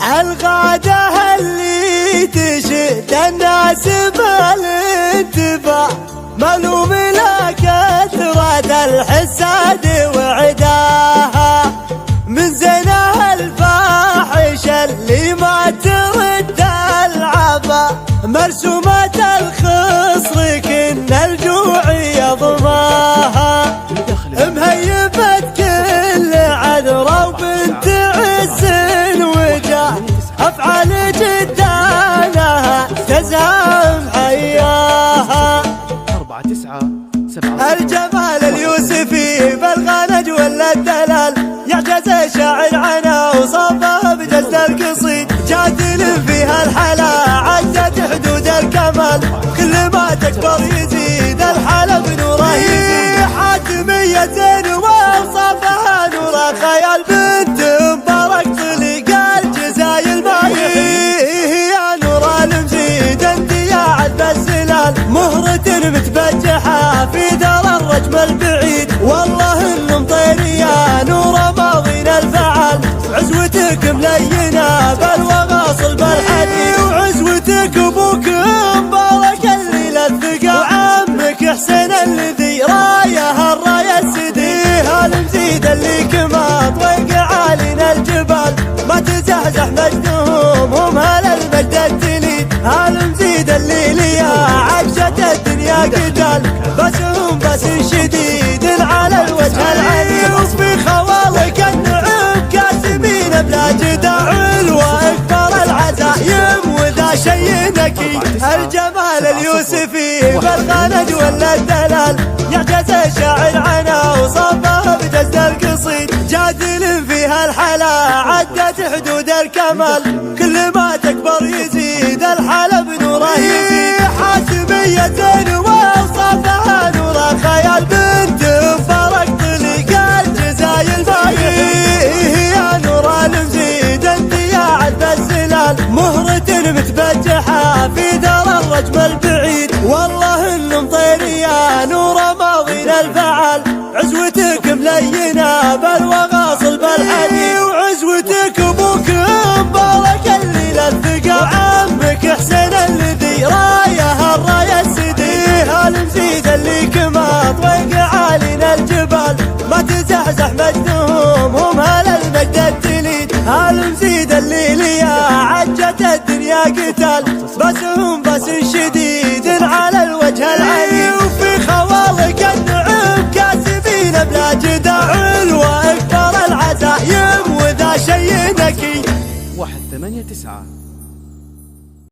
الغادة اللي تشد الناس بالانتباه، ملوم لا كثرة الحساد وعداها، من زنا الفاحش اللي ما ترد العبا، مرسومة الخصر كن الجوع يضماها، مهيبة كل عذرة وبنت عز وجاه، أفعال جدانها تزهم حياها. الجمال اليوسفي بالغنج ولا الدلال، يعجز الشاعر عنها وصفها بجسد القصيد، جادل فيها الحلا عدت حدود الكمال، كل ما تكبر يزيد الحلا بنوره يزيد، حاتمية وصفها نور خيال، بنت مبارك طلق الجزايل ماهي، يا نور المزيد انت يا عذب الزلال، مهرة متبجحة في دار الرجم البعيد، والله ان مطيري يا نور ماضينا الفعال، عزوتك ملينة بالوغى صلب الحديد، وعزوتك ابوك مبارك الليل الثقة، وعمك حسين الذي رايه الراية السديه، المزيد اللي كما طويق عالينا الجبال، ما تزحزح مجدهم هم هل المجد التليد، المزيد اللي ليا عكشة الدنيا قتال، بسهم بس شديد على الوجه العليل، وفي خوالك النعم كاسمين بلا جدع، واكبر العزايم وذا شي نكي، الجمال اليوسفي بالغنج ولا الدلال، يعجز الشاعر عنها وصفها بجسد القصيد، جادل فيها الحلا عدت حدود الكمال، كل ما تكبر يزيد الحلا بنوره يزيد، حاتمية وصفها نور خيال، بنت مبارك طلق الجزايل ماهي، يا نور المزيد انت يا عذب الزلال، مهرة متبجحة في دار الرجم البعيد، والله ان مطيري يا نور ماضينا الفعال، عزوتك ملينة بالوغى صلب الحديد، وعزوتك ابوك مبارك الليل الثقة، وعمك حسين الذي رايه الراية السديه، المزيد اللي كما طويق عالينا الجبال، ما تزحزح مجدهم هم هل المجد التليد، المزيد اللي ليا عجت الدنيا قتال، بسهم بس شديد على الوجه العلي، وفي خوالك النعم كاسبين بلا جدع، واكبر العزايم وذا شي نكي. 189